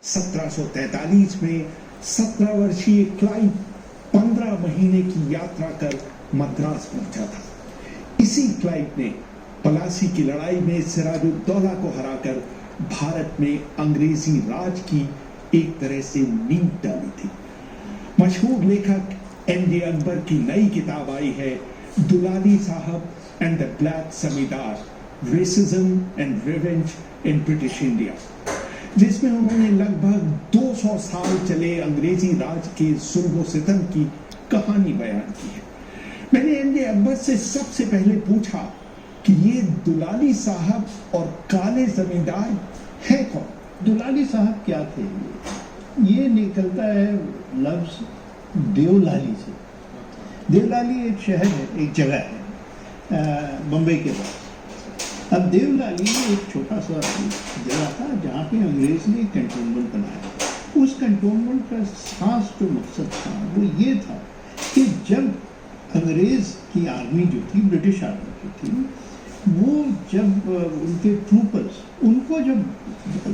1743 में 17 वर्षीय क्लाइव 15 महीने की यात्रा कर मद्रास पहुंचा था। इसी क्लाइव ने पलासी की लड़ाई में सिराजुद्दौला को हराकर भारत में अंग्रेजी राज की एक तरह से नींव डाली थी। मशहूर लेखक एम.जे. अकबर की नई किताब आई है, दुलाली साहब एंड द ब्लैक जमींदार, racism and revenge in British India, जिसमें उन्होंने लगभग 200 साल चले अंग्रेजी राज के जुल्म सितम की कहानी बयान की है। मैंने एम.जे. अकबर से सबसे पहले पूछा कि ये दुलाली साहब और काले जमींदार है कौन? दुलाली साहब क्या थे? ये निकलता है लफ्ज देवलाली से। देवलाली एक शहर है, एक जगह है बम्बई के पास। अब देवलाली एक छोटा सा जगह था जहाँ पे अंग्रेज ने कैंटोनमेंट बनाया। उस कैंटोनमेंट का खास जो मकसद था वो ये था कि जब अंग्रेज की आर्मी जो थी, ब्रिटिश आर्मी जो थी, वो जब उनके ट्रूपर्स उनको जब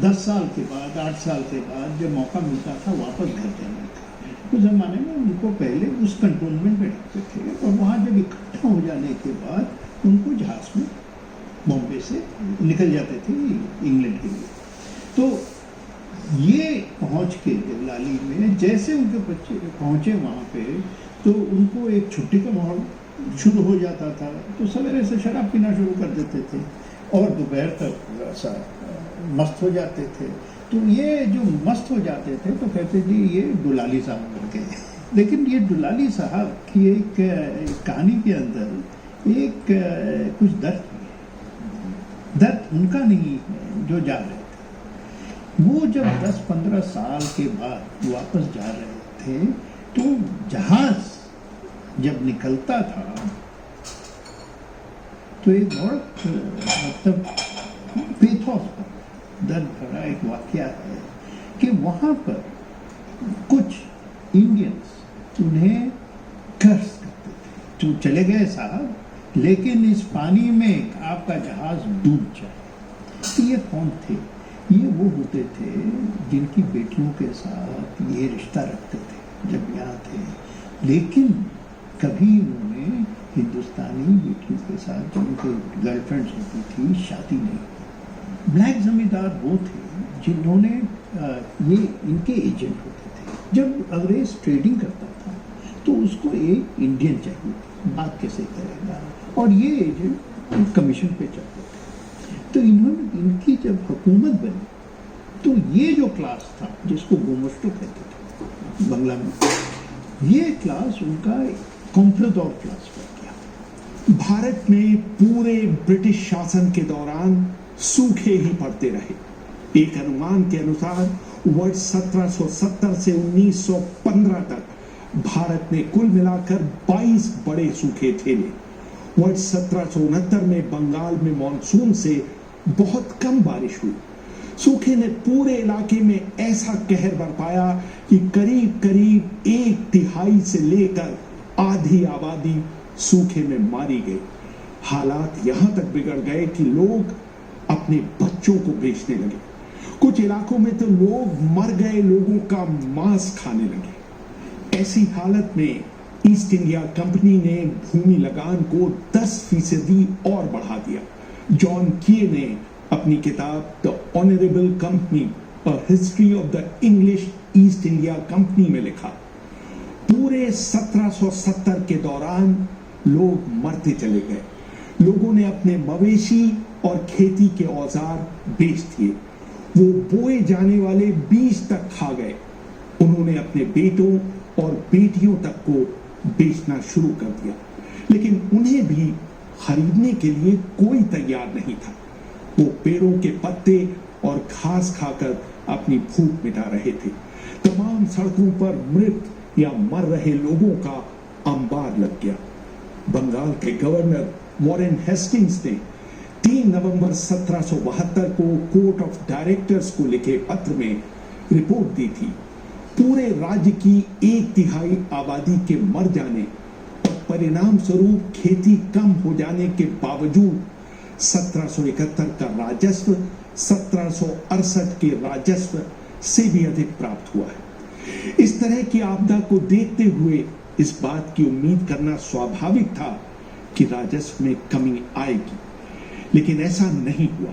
10 साल के बाद, 8 साल के बाद जब मौका मिलता था वापस घर जाने का, उस ज़माने में उनको पहले उस कंटोनमेंट में रखते थे और वहाँ जब इकट्ठा हो जाने के बाद उनको जहाज़ में बॉम्बे से निकल जाते थे इंग्लैंड के लिए। तो ये पहुँच के देवलाली में जैसे उनके बच्चे पहुँचे वहाँ पे, तो उनको एक छुट्टी का माहौल शुरू हो जाता था। तो सवेरे से शराब पीना शुरू कर देते थे और दोपहर तक ऐसा मस्त हो जाते थे। तो ये जो मस्त हो जाते थे तो कहते थे ये दुलाली साहब बन गए। लेकिन ये दुलाली साहब की एक कहानी के अंदर एक कुछ दर्द उनका नहीं है जो जा रहे थे। वो जब 10-15 साल के बाद वापस जा रहे थे तो जहाज जब निकलता था तो एक बहुत मतलब पेथोस दर्द भरा एक वाकया है कि वहाँ पर कुछ इंडियंस उन्हें कर्ज करते थे, तो चले गए साहब, लेकिन इस पानी में आपका जहाज डूब जाए। तो ये कौन थे? ये वो होते थे जिनकी बेटियों के साथ ये रिश्ता रखते थे जब यहाँ थे, लेकिन कभी उन्होंने हिंदुस्तानी बेटियों के साथ जो उनके गर्लफ्रेंड्स होती थी शादी नहीं। ब्लैक जमींदार वो थे जिन्होंने ये इनके एजेंट होते थे। जब अंग्रेज ट्रेडिंग करता था तो उसको एक इंडियन चाहिए, बात कैसे करेगा, और ये एजेंट कमीशन पे चलते थे। तो इन्होंने इनकी जब हुकूमत बनी तो ये जो क्लास था जिसको गोमस्टो कहते थे बंगला में, ये क्लास उनका कॉम्प्लेडोर क्लास बन गया। भारत में पूरे ब्रिटिश शासन के दौरान सूखे ही पड़ते रहे। एक अनुमान के अनुसार वर्ष 1770 से 1915 तक भारत में कुल मिलाकर 22 बड़े सूखे झेले। वर्ष 1769 में बंगाल में मॉनसून से बहुत कम बारिश हुई। सूखे ने पूरे इलाके में ऐसा कहर बरपाया कि करीब करीब 1/3 से लेकर आधी आबादी सूखे में मारी गई। हालात यहां तक बिगड़ गए कि लोग अपने बच्चों को बेचने लगे। कुछ इलाकों में तो लोग मर गए लोगों का मांस खाने लगे। ऐसी हालत में ईस्ट इंडिया कंपनी ने भूमि लगान को 10% और बढ़ा दिया। जॉन कीय ने अपनी किताब the honourable company, a history of the English east India company में लिखा, पूरे 1770 के दौरान लोग मरते चले गए। लोगों ने अपने मवेशी और खेती के औजार बेच दिए। वो बोए जाने वाले बीज तक खा गए। उन्होंने अपने बेटों और बेटियों तक को बेचना शुरू कर दिया, लेकिन उन्हें भी खरीदने के लिए कोई तैयार नहीं था। वो पेड़ों के पत्ते और घास खाकर अपनी भूख मिटा रहे थे। तमाम सड़कों पर मृत या मर रहे लोगों का अंबार लग गया। बंगाल के गवर्नर वॉरेन हेस्टिंग्स ने 3 नवंबर 1772 को कोर्ट ऑफ डायरेक्टर्स को लिखे पत्र में रिपोर्ट दी थी। पूरे राज्य की 1/3 आबादी के मर जाने और परिणाम स्वरूप खेती कम हो जाने के बावजूद 1771 का राजस्व, 1768 के राजस्व से भी अधिक प्राप्त हुआ है। इस तरह की आपदा को देखते हुए इस बात की उम्मीद करना स्वाभाविक था कि राजस्व में कमी आएगी, लेकिन ऐसा नहीं हुआ,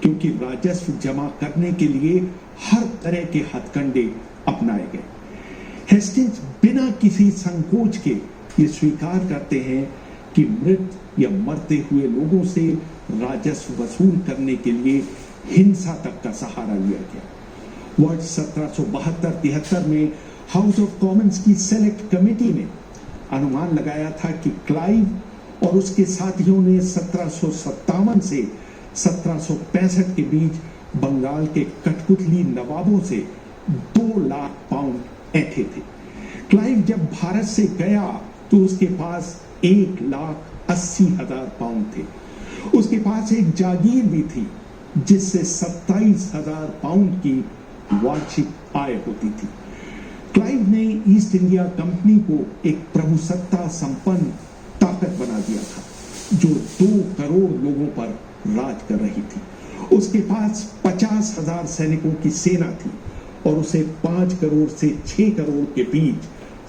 क्योंकि राजस्व जमा करने के लिए हर तरह के हथकंडे अपनाए गए। हेस्टिंग्स बिना किसी संकोच के ये स्वीकार करते हैं कि मृत या मरते हुए लोगों से राजस्व वसूल करने के लिए हिंसा तक का सहारा लिया गया। वर्ष 1772-73 में हाउस ऑफ कॉमन्स की सेलेक्ट कमेटी ने अनुमान लगाया था कि क्लाइव और उसके साथियों ने 1757 से 1765 के बीच बंगाल के कठपुतली नवाबों से 2 लाख पाउंड ऐंठे थे। क्लाइव जब भारत से गया तो उसके पास 1,80,000 पाउंड थे। उसके पास एक जागीर भी थी जिससे 27,000 पाउंड की वार्षिक आय होती थी। क्लाइव ने ईस्ट इंडिया कंपनी को एक प्रभुसत्ता संपन्न ताकत बना दिया था जो 2 करोड़ लोगों पर राज कर रही थी। उसके पास 50,000 सैनिकों की सेना थी और उसे 5 करोड़ से 6 करोड़ के बीच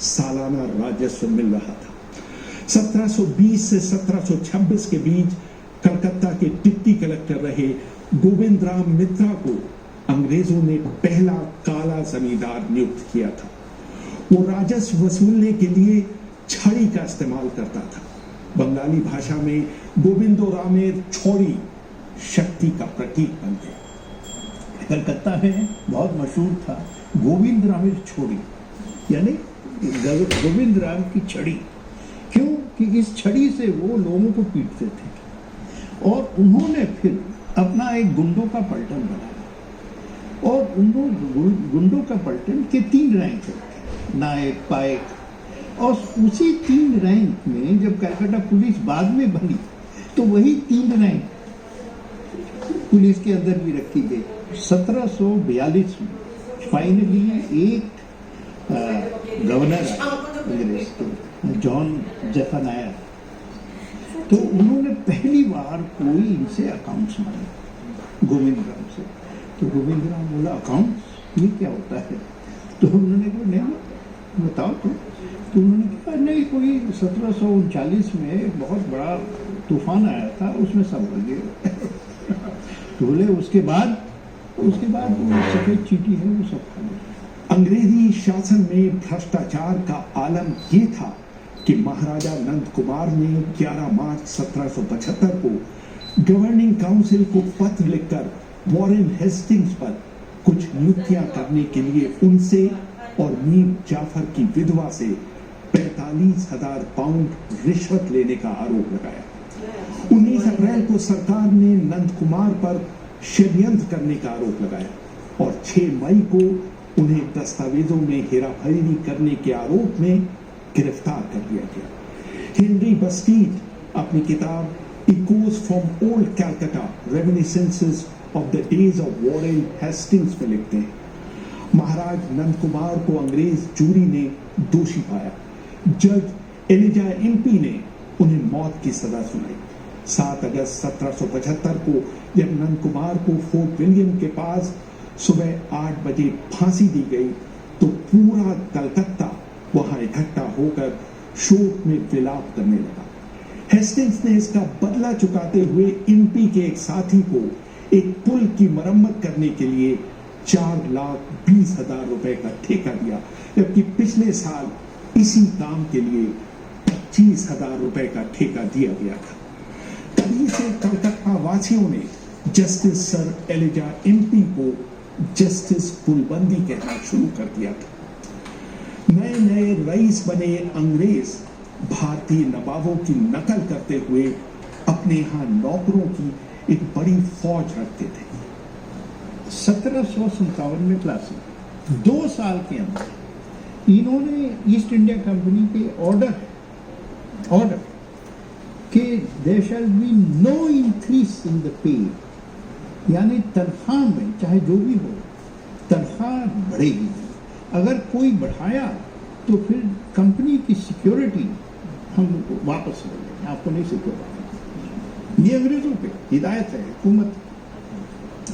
सालाना राजस्व मिल रहा था। 1720 से 1726 के बीच कलकत्ता के डिप्टी कलेक्टर रहे गोविंद राम मित्रा को अंग्रेजों ने पहला काला जमींदार नियुक्त किया था। वो राजस्व वसूलने के लिए छड़ी का इस्तेमाल करता था। बंगाली भाषा में गोविंदो रामेर छोड़ी शक्ति का प्रतीक बन गया। कलकत्ता में बहुत मशहूर था गोविंद रामेर छोड़ी, यानी गोविंद राम की छड़ी। क्यों कि इस छड़ी से वो लोगों को पीटते थे और उन्होंने फिर अपना एक गुंडों का पलटन बनाया और उन गुंडों का पलटन के 3 रैंक थे, नायक, पायक, और उसी 3 रैंक में जब कलकत्ता पुलिस बाद में बनी तो वही 3 रैंक पुलिस के अंदर भी रखी गई। 1742 में फाइनली एक गवर्नर आया अंग्रेज के, जॉन जेफरनायर, तो उन्होंने पहली बार कोई इनसे अकाउंट्स मांगे गोविंद राम से। तो गोविंद राम बोला अकाउंट्स ये क्या होता है? तो उन्होंने कहा नहीं बताओ तो उन्होंने कहा नहीं, कोई 1739 में बहुत बड़ा तूफान आया था उसमें सब बन गए। तो बोले उसके बाद वो सफेद चीटी है वो सब खा गए। अंग्रेजी शासन में भ्रष्टाचार का आलम ये था कि महाराजा नंद कुमार ने 11 मार्च 1775 को गवर्निंग काउंसिल को पत्र लिखकर वॉरेन हेस्टिंग्स पर कुछ नियुक्तियां करने के लिए उनसे और मीर जाफर की विधवा से 45,000 पाउंड रिश्वत लेने का आरोप लगाया। 19 अप्रैल को सरकार ने नंद कुमार पर षड्यंत्र करने का आरोप लगाया और 6 मई को उन्हें दस्तावेजों में हेराफेरी करने के आरोप में गिरफ्तार कर लिया गया। हेनरी बस्टीट अपनी किताब echoes from old Calcutta reminiscences of the days of Warren Hastings में लिखते हैं, महाराज नंद कुमार को अंग्रेज जूरी ने दोषी पाया। जज एलिजा एमपी ने उन्हें मौत की सजा सुनाई। 7 अगस्त 1775 को जब नंद कुमार को फोर्ट विलियम के पास सुबह 8 बजे फांसी दी गई तो पूरा कलकत्ता वहां इकट्ठा होकर शोक में विलाप करने लगा। हेस्टिंग्स ने इसका बदला चुकाते हुए एमपी के एक साथी को एक पुल की मरम्मत करने के लिए 4,20,000 रुपए का ठेका दिया, जबकि पिछले साल इसी काम के लिए 25,000 रुपए का ठेका दिया गया था। तभी से कलकत्ता वासियों ने जस्टिस सर एलिजा एमपी को जस्टिस पुलबंदी कहना शुरू कर दिया था। नए नए रईस बने अंग्रेज भारतीय नवाबों की नकल करते हुए अपने यहाँ नौकरों की एक बड़ी फौज रखते थे। 1757 में क्लासिक 2 साल के अंदर इन्होंने ईस्ट इंडिया कंपनी के ऑर्डर कि there shall be no increase in the pay, यानी तनख्वाह में चाहे जो भी हो तनख्वाह बढ़ेगी। अगर कोई बढ़ाया तो फिर कंपनी की सिक्योरिटी हम वापस ले लेंगे, आपको नहीं सिक्योर। ये अंग्रेजों पे हिदायत है हुकूमत।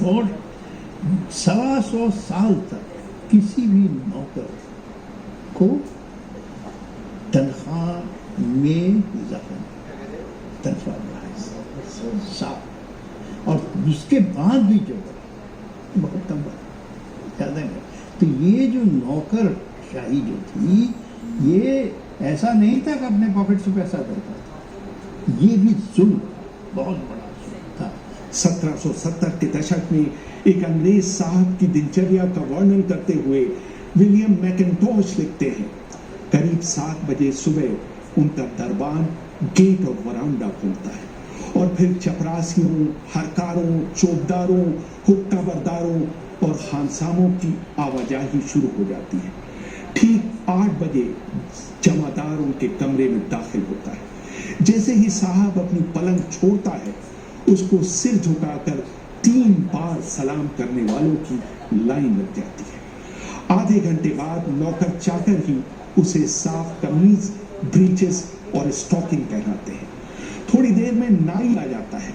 और 125 साल तक किसी भी नौकर को तनख्वाह में इजाफा नहीं, तनख्वाह बढ़ाई साफ, और उसके बाद भी जो बहुत कम ज़्यादा नहीं। तो ये जो नौकरशाही जो थी, ये ऐसा नहीं था कि अपने पॉकेट से पैसा करता था, ये भी जुल्म, बहुत बड़ा जुल्म था। 1770 के दशक में एक अंग्रेज साहब की दिनचर्या का वर्णन करते हुए विलियम मैकिन्टोश लिखते हैं, करीब 7 बजे सुबह उनका दरबान गेट और वरांडा खुलता है और फिर चपरासियों, हरकारों, चौबदारों, हुक्का बरदारों और खानसामों की आवाजाही शुरू हो जाती है। ठीक 8 बजे जमादार उनके कमरे में दाखिल होता है। जैसे ही साहब अपनी पलंग छोड़ता है, उसको सिर झुकाकर 3 बार सलाम करने वालों की लाइन लग जाती है। आधे घंटे बाद नौकर चाकर ही उसे साफ कमीज, ब्रीचेस और स्टॉकिंग पहनाते हैं। थोड़ी देर में नाई आ जाता है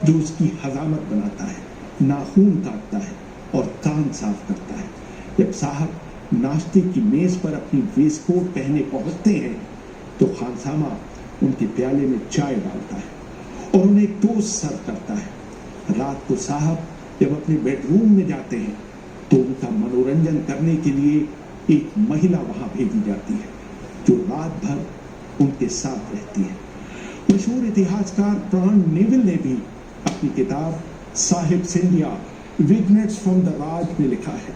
जो उसकी हजामत बनाता है, नाखून काटता है और कान साफ करता है। जब साहब नाश्ते की मेज पर अपनी वेस्टकोट पहने पहुंचते हैं तो खानसामा उनके प्याले में चाय डालता है और उन्हें टोस्ट सर्व करता है। रात को साहब जब अपने बेडरूम में जाते हैं तो उनका मनोरंजन करने के लिए एक महिला वहां भेजी जाती है जो रात भर उनके साथ रहती है। मशहूर इतिहासकार ब्रायन नेविल ने भी अपनी किताब Sahib Sindhia vignettes from the Raj में लिखा है,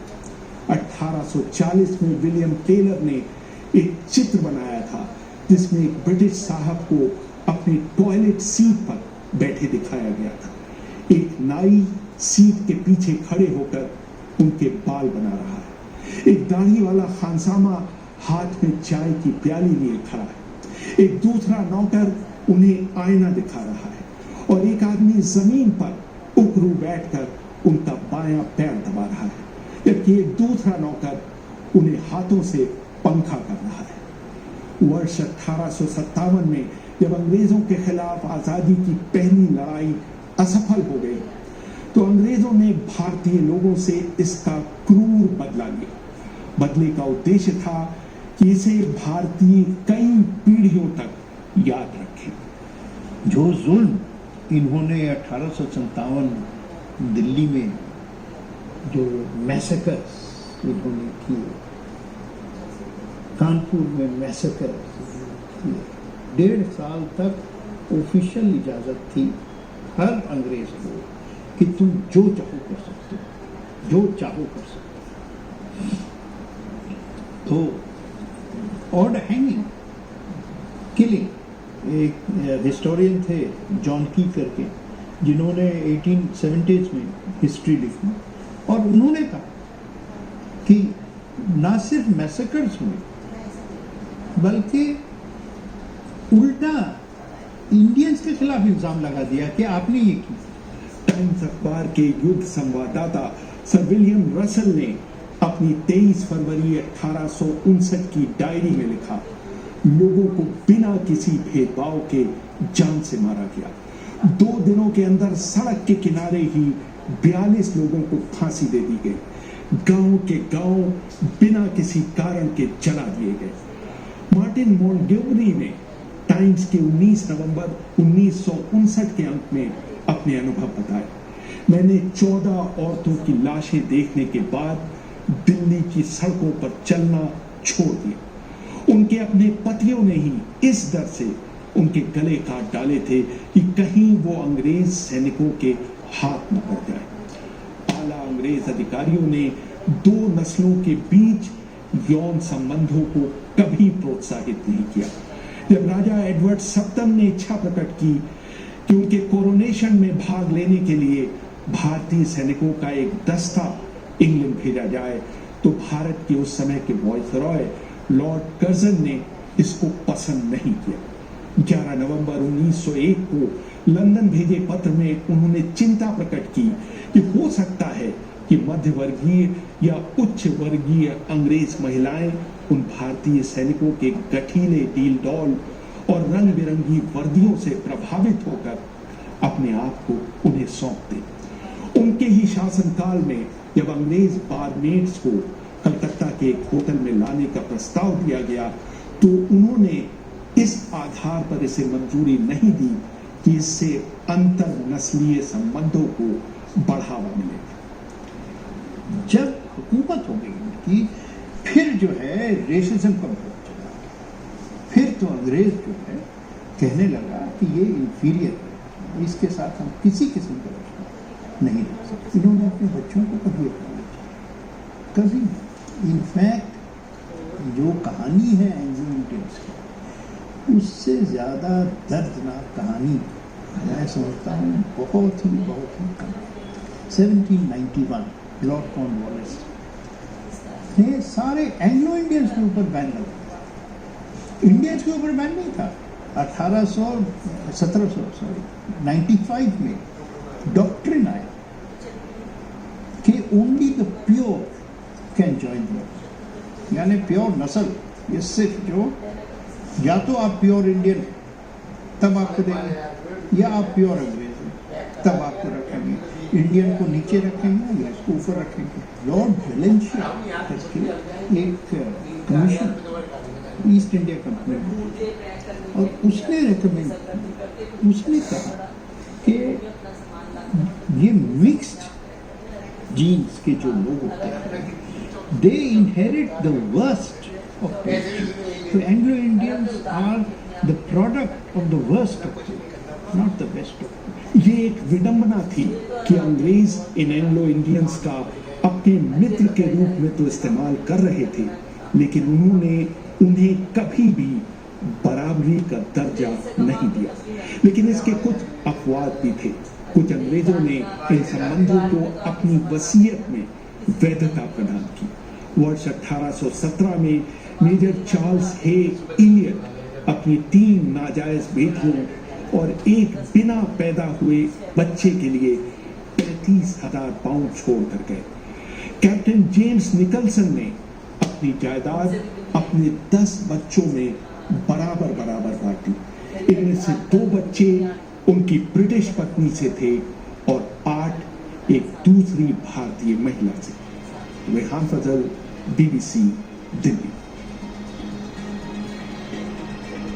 1840 में विलियम टेलर ने एक चित्र बनाया था जिसमें एक ब्रिटिश साहब को अपनी टॉयलेट सीट पर बैठे दिखाया गया था। एक नाई सीट के पीछे खड़े होकर उनके बाल बना रहा है। एक दाढ़ी वाला खानसामा हाथ में चाय की प्याली लिए खड़ा है। एक दूसरा नौकर उन्हें आईना दिखा रहा है और एक आदमी जमीन पर उकरू बैठकर उनका बायां पैर दबा रहा है, जबकि एक दूसरा नौकर उन्हें हाथों से पंखा कर रहा है। वर्ष 1857 में जब अंग्रेजों के खिलाफ आजादी की पहली लड़ाई असफल हो गई तो अंग्रेजों ने भारतीय लोगों से इसका क्रूर बदला लिया। बदले का उद्देश्य था कि इसे भारतीय कई पीढ़ियों तक याद रखें। जो जुल्म इन्होंने 1857 दिल्ली में जो मैसेकर्स इन्होंने किए, कानपुर में मैसेकर्स किए, 1.5 साल तक ऑफिशियल इजाजत थी हर अंग्रेज को कि तुम जो चाहो कर सकते हो, जो चाहो कर सकते हो। तो ऑड हैंगिंग, किलिंग, एक हिस्टोरियन थे जॉन की करके, जिन्होंने 1870s में हिस्ट्री लिखी और उन्होंने कहा कि ना सिर्फ मैसेकर्स हुए बल्कि उल्टा इंडियंस के खिलाफ इल्जाम लगा दिया कि आपने ये किया। टाइम्स अखबार के युद्ध संवाददाता सर विलियम रसल ने अपनी 23 फरवरी 1859 की डायरी में लिखा, लोगों को बिना किसी भेदभाव के जान से मारा गया। 2 दिनों के अंदर सड़क के किनारे ही 42 लोगों को फांसी दे दी गई। गांव के गांव बिना किसी कारण के जला दिए गए। मार्टिन मॉन्टगोमरी ने टाइम्स के 19 नवंबर 1959 के अंक में अपने अनुभव बताए, मैंने 14 औरतों की लाशें देखने के बाद दिल्ली की सड़कों पर चलना छोड़ दिया। उनके अपने पतियों ने ही इस डर से उनके गले काट डाले थे कि कहीं वो अंग्रेज सैनिकों के हाथ न पड़ जाए। आला अंग्रेज अधिकारियों ने 2 नस्लों के बीच यौन संबंधों को कभी प्रोत्साहित नहीं किया। जब राजा एडवर्ड सप्तम ने इच्छा प्रकट की कि उनके कोरोनेशन में भाग लेने के लिए भारतीय सैनिकों का एक दस्ता इंग्लैंड भेजा जाए तो भारत के उस समय के वायसरॉय लॉर्ड कर्जन ने इसको पसंद नहीं किया। 11 नवंबर 1901 को लंदन भेजे पत्र में उन्होंने चिंता प्रकट की कि हो सकता है कि मध्य वर्गीय या उच्च वर्गीय अंग्रेज महिलाएं उन भारतीय सैनिकों के गठीले डील डॉल और रंग बिरंगी वर्दियों से प्रभावित होकर अपने आप को उन्हें सौंप दें। उनके ही शासनकाल में जब अंग्रेज बारमेड्स को कलकत्ता के एक होटल में लाने का प्रस्ताव दिया गया तो उन्होंने इस आधार पर इसे मंजूरी नहीं दी कि इससे अंतर नस्लीय संबंधों को बढ़ावा मिलेगा। जब हुकूमत हो गई उनकी, फिर जो है रेसिज्म का बहुत चला। फिर तो अंग्रेज जो है कहने लगा कि ये इंफीरियर है, इसके साथ हम किसी किस्म का रिश्ता नहीं रख सकते। इन्होंने अपने बच्चों को कभी कभी इनफैक्ट जो कहानी है एंग्लो इंडियंस की, उससे ज़्यादा दर्दनाक कहानी मैं समझता हूँ बहुत ही कम। 1791 लॉर्ड कॉर्नवालिस ने सारे एंग्लो इंडियंस के ऊपर बैन लगा, इंडियंस के ऊपर बैन नहीं था। 1795 में डॉक्ट्रिन आया कि only the pure can join the, यानी प्योर नस्ल, ये सिर्फ जो या तो आप प्योर इंडियन हैं तब आपको देंगे, या आप प्योर अंग्रेज हैं तब आपको रखेंगे। इंडियन को नीचे रखेंगे या इसको ऊपर रखेंगे। लॉर्ड वेलेंशिया एक कमीशन ईस्ट इंडिया कंपनी, और उसने रेकमेंड, उसने कहा कि ये मिक्स्ड जीन्स के जो लोग होते हैं they inherit the worst of people. तो Anglo Indians are the product of the worst of people, not the best of people. ये एक विडंबना थी कि अंग्रेज इन एंग्लो इंडियंस का अपने मित्र के रूप में तो इस्तेमाल कर रहे थे, लेकिन उन्होंने उन्हें कभी भी बराबरी का दर्जा नहीं दिया। लेकिन इसके कुछ अपवाद भी थे। कुछ अंग्रेजों ने इन संबंधों को अपनी वसीयत में वैधता प्रदान की। वर्ष 1817 में मेजर चार्ल्स हे इलियट अपनी 3 नाजायज बेटियों और एक बिना पैदा हुए बच्चे के लिए 35,000 पाउंड छोड़ कर गए। कैप्टन जेम्स निकलसन ने अपनी जायदाद अपने 10 बच्चों में बराबर बांटी। इनमें से 2 बच्चे उनकी ब्रिटिश पत्नी से थे और 8 एक दूसरी भारतीय महिला से। रेहान फजल, BBC, दिल्ली।